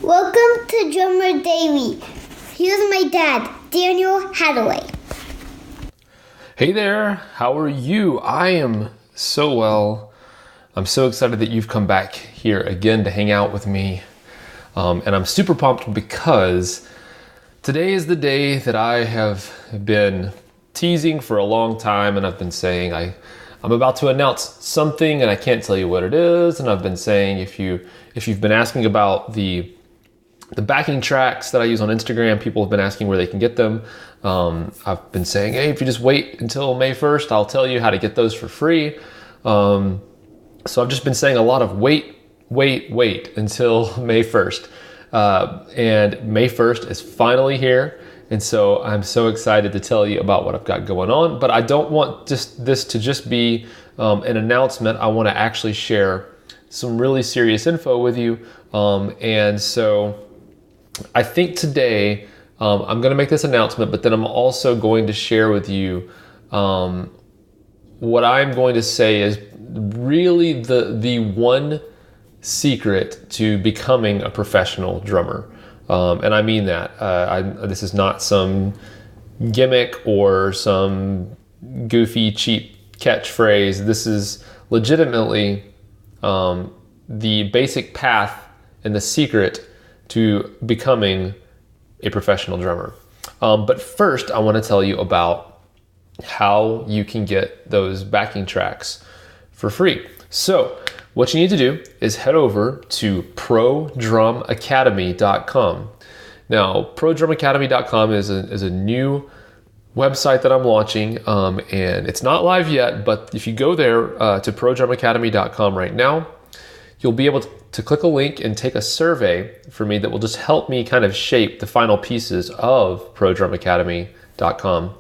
Welcome to Drummer Daily. Here's my dad, Daniel Hadaway. Hey there, how are you? I am so well. I'm so excited that you've come back here again to hang out with me. And I'm super pumped because today is the day that I have been teasing for a long time, and I've been saying I'm about to announce something and I can't tell you what it is. And I've been saying if you've been asking about the backing tracks that I use on Instagram, people have been asking where they can get them. I've been saying, hey, if you just wait until May 1st, I'll tell you how to get those for free. So I've just been saying a lot of wait until May 1st. And May 1st is finally here. And so I'm so excited to tell you about what I've got going on. But I don't want this to just be an announcement. I want to actually share some really serious info with you. And so I think today I'm going to make this announcement, but then I'm also going to share with you what I'm going to say is really the one secret to becoming a professional drummer. And I mean that. This is not some gimmick or some goofy, cheap catchphrase. This is legitimately the basic path and the secret to becoming a professional drummer. But first, I want to tell you about how you can get those backing tracks for free. So what you need to do is head over to prodrumacademy.com. Now, prodrumacademy.com is a new website that I'm launching, and it's not live yet, but if you go there to prodrumacademy.com right now, you'll be able to click a link and take a survey for me that will just help me kind of shape the final pieces of prodrumacademy.com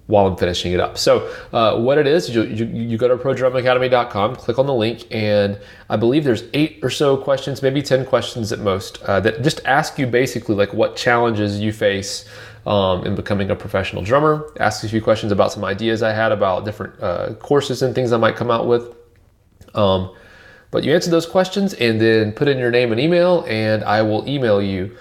while I'm finishing it up. So what it is, you go to prodrumacademy.com, click on the link, and I believe there's 8 or so questions, maybe 10 questions at most, that just ask you basically like what challenges you face in becoming a professional drummer. Ask a few questions about some ideas I had about different courses and things I might come out with. But you answer those questions and then put in your name and email, and I will email you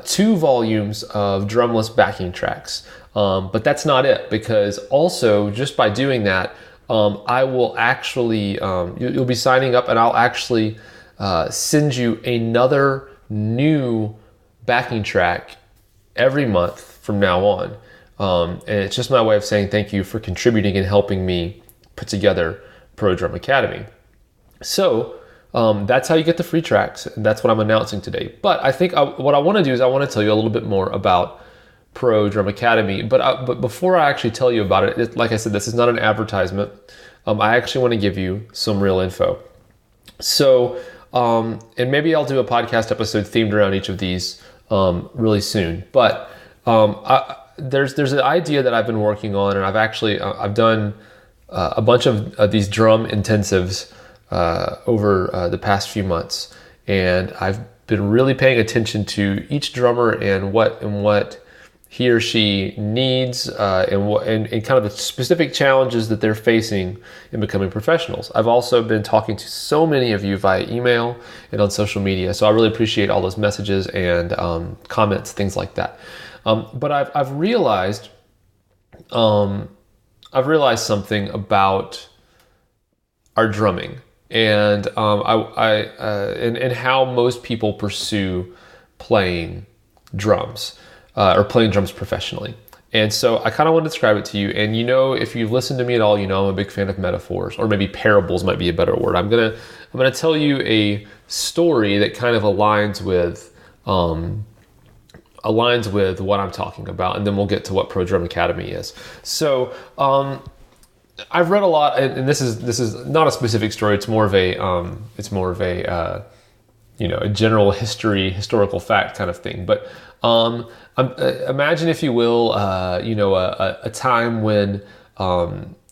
2 volumes of drumless backing tracks. But that's not it, because also just by doing that, I will actually, you'll be signing up, and I'll actually send you another new backing track every month from now on. And it's just my way of saying thank you for contributing and helping me put together Pro Drum Academy. So that's how you get the free tracks, and that's what I'm announcing today. But I think what I want to do is I want to tell you a little bit more about Pro Drum Academy. But before I actually tell you about it, like I said, this is not an advertisement. I actually want to give you some real info. So, and maybe I'll do a podcast episode themed around each of these really soon. But there's an idea that I've been working on, and I've done a bunch of these drum intensives over the past few months, and I've been really paying attention to each drummer and what he or she needs, and kind of the specific challenges that they're facing in becoming professionals. I've also been talking to so many of you via email and on social media, so I really appreciate all those messages and comments, things like that. But I've realized something about our drumming, and and how most people pursue playing drums or playing drums professionally. And so I kind of want to describe it to you. And if you've listened to me at all, I'm a big fan of metaphors, or maybe parables might be a better word. I'm gonna tell you a story that kind of aligns with what I'm talking about, and then we'll get to what Pro Drum Academy is. So I've read a lot, and this is not a specific story. It's more of a a general historical fact kind of thing. But imagine, if you will, a time when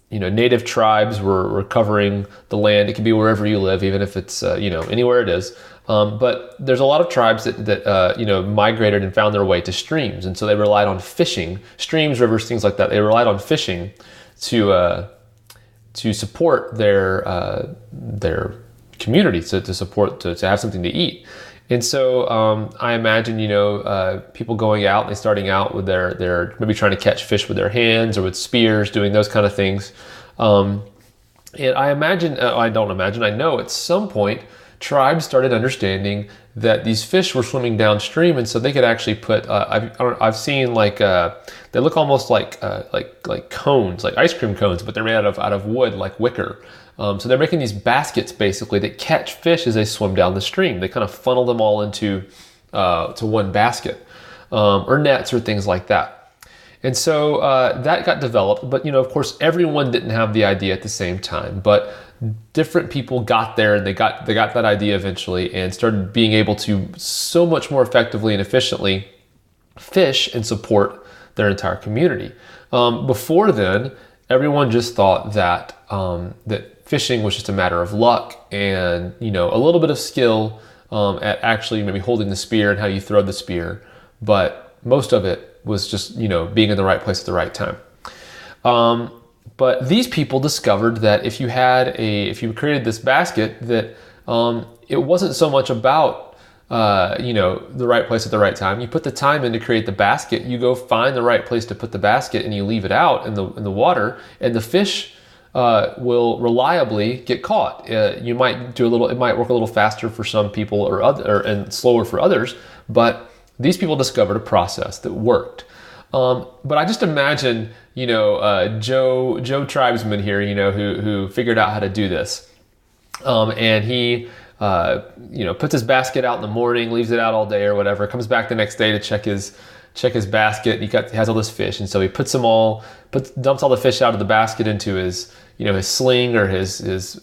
native tribes were covering the land. It could be wherever you live, even if it's anywhere it is. But there's a lot of tribes that migrated and found their way to streams, and so they relied on fishing, streams, rivers, things like that. They relied on fishing to support their community to support, to have something to eat. And so I imagine, people going out, they starting out with their maybe trying to catch fish with their hands or with spears, doing those kind of things. And I imagine, I don't imagine, I know at some point tribes started understanding that these fish were swimming downstream, and so they could actually put. I've seen they look almost like cones, like ice cream cones, but they're made out of wood, like wicker. So they're making these baskets basically that catch fish as they swim down the stream. They kind of funnel them all into to one basket, or nets or things like that. And so that got developed, but of course, everyone didn't have the idea at the same time. But different people got there, and they got that idea eventually, and started being able to so much more effectively and efficiently fish and support their entire community. Before then, everyone just thought that that fishing was just a matter of luck and a little bit of skill at actually maybe holding the spear and how you throw the spear, but most of it was just being in the right place at the right time. But these people discovered that if you created this basket, that it wasn't so much about the right place at the right time. You put the time in to create the basket. You go find the right place to put the basket, and you leave it out in the water, and the fish will reliably get caught. It might work a little faster for some people and slower for others, but these people discovered a process that worked. But I just imagine, Joe Tribesman here, who figured out how to do this. And he, puts his basket out in the morning, leaves it out all day or whatever, comes back the next day to check his basket. He has all this fish. And so he dumps all the fish out of the basket into his sling or his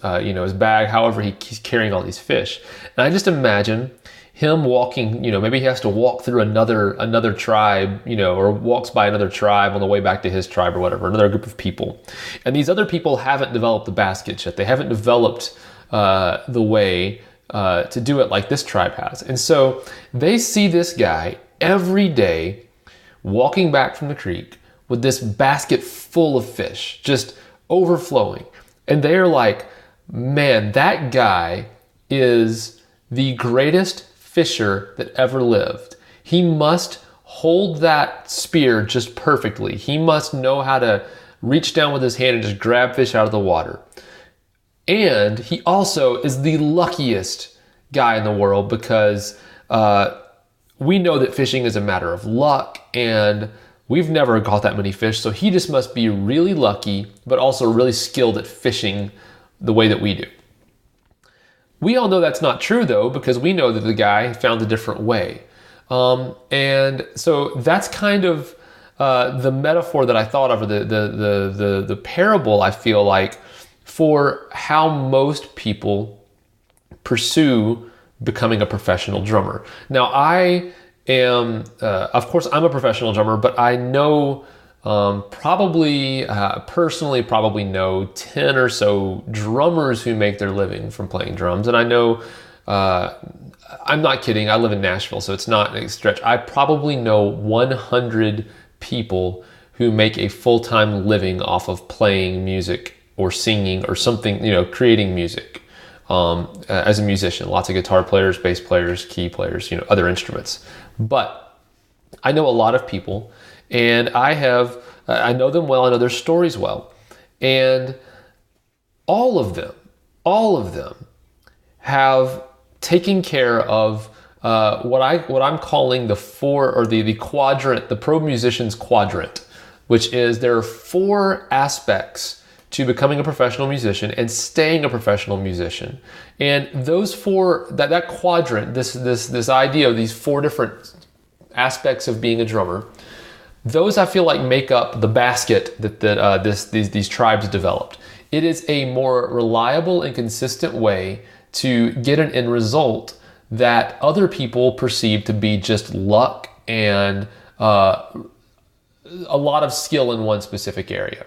bag, however he's carrying all these fish. And I just imagine him walking, maybe he has to walk through another tribe, or walks by another tribe on the way back to his tribe or whatever, another group of people. And these other people haven't developed the baskets yet. They haven't developed the way to do it like this tribe has. And so they see this guy every day walking back from the creek with this basket full of fish, just overflowing. And they are like, man, that guy is the greatest fisher that ever lived. He must hold that spear just perfectly. He must know how to reach down with his hand and just grab fish out of the water. And he also is the luckiest guy in the world, because we know that fishing is a matter of luck, and we've never caught that many fish. So he just must be really lucky, but also really skilled at fishing the way that we do. We all know that's not true, though, because we know that the guy found a different way. And so that's kind of the metaphor that I thought of, or the parable, I feel like, for how most people pursue becoming a professional drummer. Now, I am, of course, I'm a professional drummer, but I know personally know 10 or so drummers who make their living from playing drums. And I know, I'm not kidding, I live in Nashville, so it's not a stretch. I probably know 100 people who make a full-time living off of playing music or singing or something, creating music as a musician. Lots of guitar players, bass players, key players, other instruments. But I know a lot of people, and I know them well, I know their stories well. And all of them have taken care of what I'm calling the quadrant, the pro musician's quadrant, which is there are 4 aspects to becoming a professional musician and staying a professional musician. And those 4, that quadrant, this idea of these 4 different aspects of being a drummer, those I feel like make up the basket that these tribes developed. It is a more reliable and consistent way to get an end result that other people perceive to be just luck and a lot of skill in one specific area.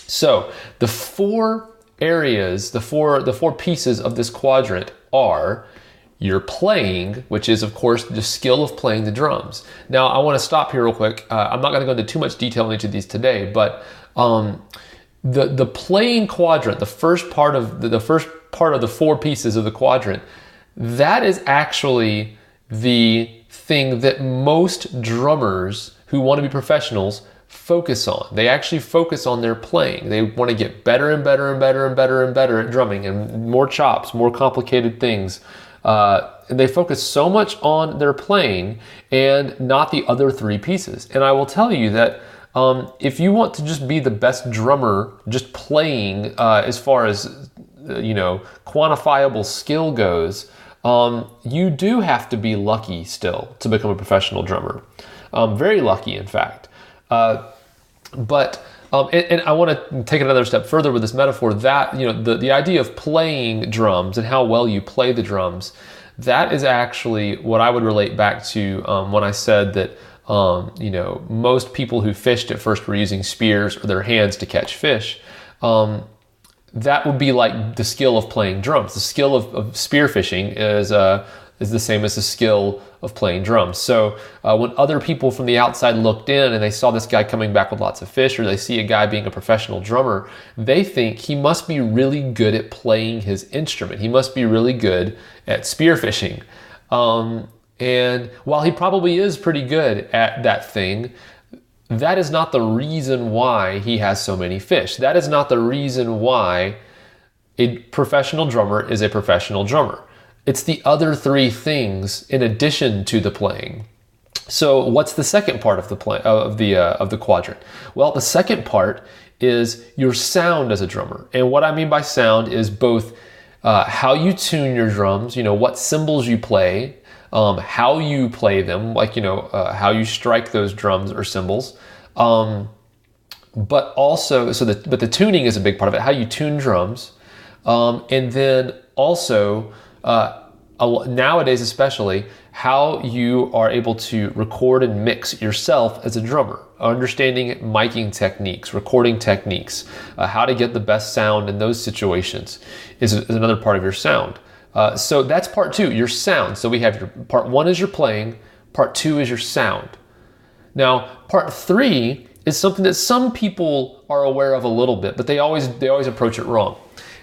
So the 4 areas, the four pieces of this quadrant are your playing, which is, of course, the skill of playing the drums. Now, I want to stop here real quick. I'm not going to go into too much detail on each of these today, but the playing quadrant, the first part part of the 4 pieces of the quadrant, that is actually the thing that most drummers who want to be professionals focus on. They actually focus on their playing. They want to get better and better and better and better and better at drumming, and more chops, more complicated things. And they focus so much on their playing and not the other 3 pieces. And I will tell you that if you want to just be the best drummer, just playing as far as quantifiable skill goes, you do have to be lucky still to become a professional drummer. Very lucky, in fact. But I want to take it another step further with this metaphor, that the idea of playing drums and how well you play the drums, that is actually what I would relate back to when I said that most people who fished at first were using spears or their hands to catch fish. That would be like the skill of playing drums. The skill of spear fishing is the same as the skill of playing drums. So when other people from the outside looked in and they saw this guy coming back with lots of fish, or they see a guy being a professional drummer, they think he must be really good at playing his instrument. He must be really good at spear fishing. And while he probably is pretty good at that thing, that is not the reason why he has so many fish. That is not the reason why a professional drummer is a professional drummer. It's the other 3 things in addition to the playing. So what's the second part of the quadrant? Well, the second part is your sound as a drummer. And what I mean by sound is both how you tune your drums, what cymbals you play, how you play them, like, how you strike those drums or cymbals. But also, but the tuning is a big part of it, how you tune drums. And then also, nowadays especially, how you are able to record and mix yourself as a drummer, understanding miking techniques, recording techniques, how to get the best sound in those situations is another part of your sound. So that's part 2, your sound. So we have your part 1 is your playing, part 2 is your sound. Now, part 3 is something that some people are aware of a little bit, but they always approach it wrong.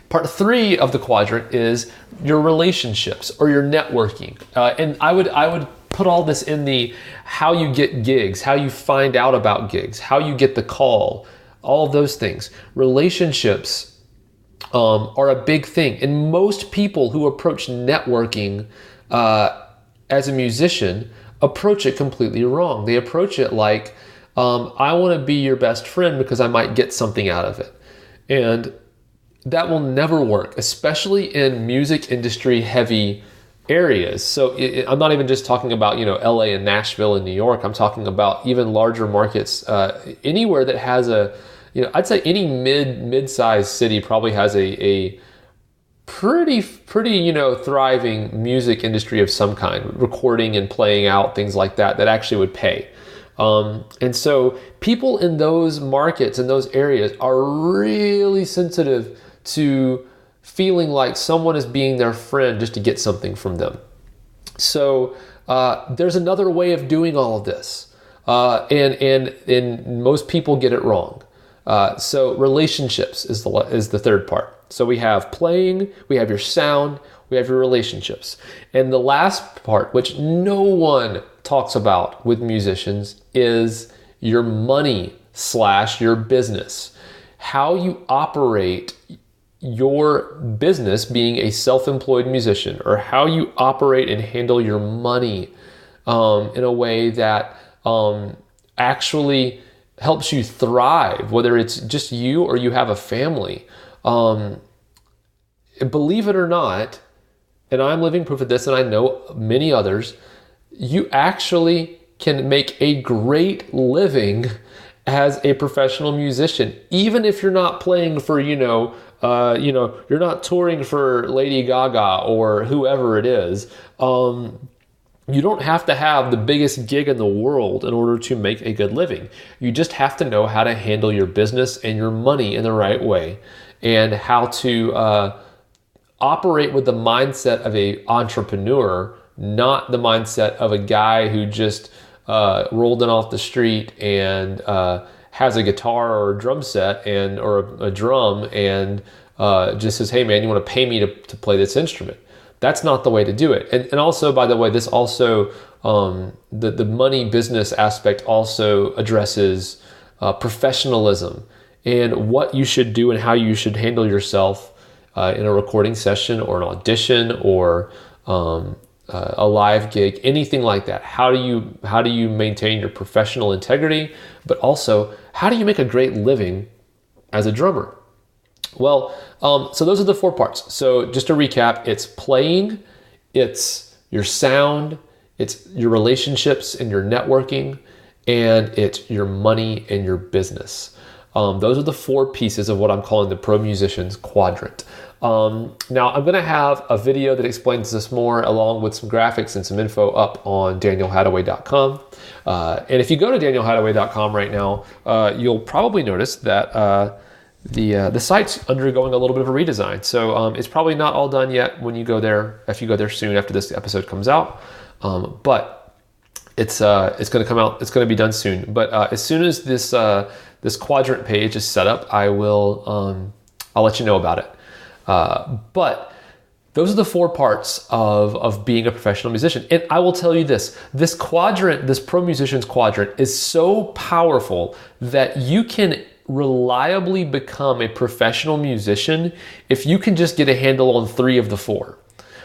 Part 3 of the quadrant is your relationships or your networking. And I would put all this in the how you get gigs, how you find out about gigs, how you get the call, all of those things. Relationships are a big thing. And most people who approach networking as a musician approach it completely wrong. They approach it like, I want to be your best friend because I might get something out of it. And that will never work, especially in music industry heavy areas. So I'm not even just talking about, LA and Nashville and New York. I'm talking about even larger markets, anywhere that has I'd say any mid-sized city probably has a pretty, thriving music industry of some kind, recording and playing out, things like that actually would pay. And so people in those markets, in those areas, are really sensitive to feeling like someone is being their friend just to get something from them. So there's another way of doing all of this, and most people get it wrong. So relationships is the third part. So we have playing, we have your sound, we have your relationships, and the last part, which no one talks about with musicians, is your money / your business. How you operate your business being a self-employed musician, or how you operate and handle your money in a way that actually helps you thrive, whether it's just you or you have a family. Believe it or not, and I'm living proof of this, and I know many others, you actually can make a great living as a professional musician, even if you're not playing for, you're not touring for Lady Gaga or whoever it is. You don't have to have the biggest gig in the world in order to make a good living. You just have to know how to handle your business and your money in the right way, and how to operate with the mindset of an entrepreneur, not the mindset of a guy who just rolled in off the street and has a guitar or a drum set or a drum and just says, hey man, you want to pay me to play this instrument. That's not the way to do it. And also, by the way, this also, the money business aspect also addresses professionalism and what you should do and how you should handle yourself in a recording session or an audition or a live gig, anything like that. How do you maintain your professional integrity, but also how do you make a great living as a drummer? Well, so those are the 4 parts. So just to recap, it's playing, it's your sound, it's your relationships and your networking, and it's your money and your business. Those are the 4 pieces of what I'm calling the pro musician's quadrant. Now I'm going to have a video that explains this more, along with some graphics and some info up on danielhadaway.com. And if you go to danielhadaway.com right now, you'll probably notice that the site's undergoing a little bit of a redesign. So it's probably not all done yet when you go there, if you go there soon after this episode comes out. But it's going to come out, it's going to be done soon. But as soon as this quadrant page is set up, I'll let you know about it. But those are the 4 parts of being a professional musician. And I will tell you this quadrant, this pro musician's quadrant, is so powerful that you can reliably become a professional musician if you can just get a handle on 3 of the 4.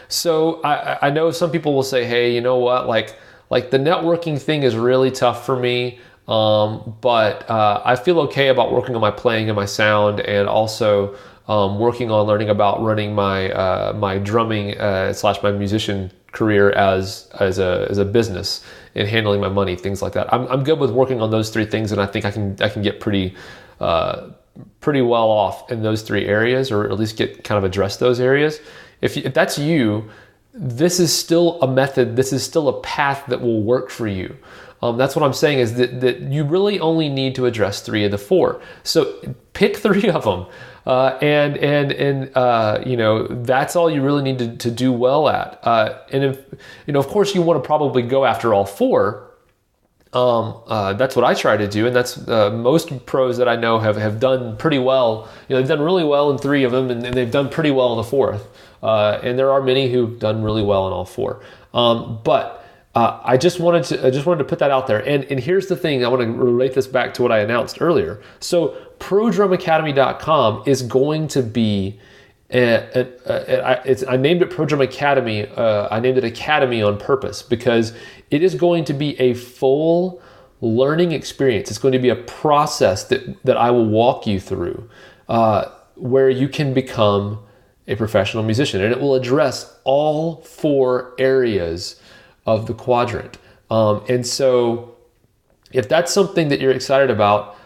So I know some people will say, hey, you know what, like the networking thing is really tough for me, but I feel okay about working on my playing and my sound, and also working on learning about running my my drumming / my musician career as a business and handling my money, things like that. I'm good with working on those 3 things, and I think I can get pretty well off in those 3 areas, or at least get kind of address those areas. If that's you, this is still a method, this is still a path that will work for you. That's what I'm saying, is that you really only need to address 3 of the 4. So pick 3 of them, and that's all you really need to do well at. And if, of course, you want to probably go after all 4. That's what I try to do, and that's most pros that I know have done pretty well. They've done really well in 3 of them, and they've done pretty well in the 4th. And there are many who've done really well in all 4. But I just wanted to put that out there. And here's the thing, I want to relate this back to what I announced earlier. So ProDrumAcademy.com is going to be I named it Pro Drum Academy. I named it Academy on purpose because it is going to be a full learning experience. It's going to be a process that I will walk you through, where you can become a professional musician, and it will address all 4 areas of the quadrant. And so if that's something that you're excited about,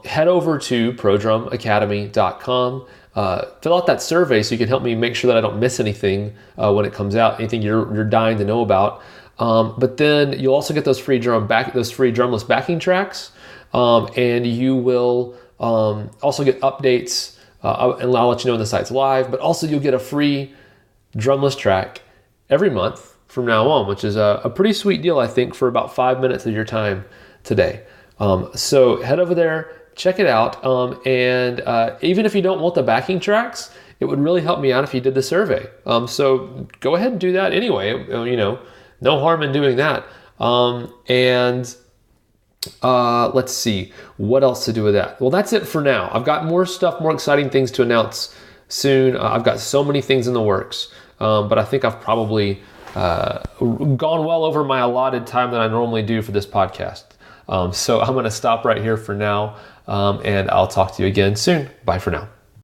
head over to ProDrumAcademy.com. Fill out that survey so you can help me make sure that I don't miss anything when it comes out, anything you're dying to know about. But then you'll also get those free drumless backing tracks, and you will also get updates, and I'll let you know when the site's live. But also you'll get a free drumless track every month from now on, which is a pretty sweet deal, I think, for about 5 minutes of your time today. So head over there, check it out, and even if you don't want the backing tracks, it would really help me out if you did the survey. So go ahead and do that anyway. No harm in doing that. Let's see what else to do with that. Well, that's it for now. I've got more stuff, more exciting things to announce soon. I've got so many things in the works, but I think I've probably gone well over my allotted time that I normally do for this podcast. So I'm going to stop right here for now, and I'll talk to you again soon. Bye for now.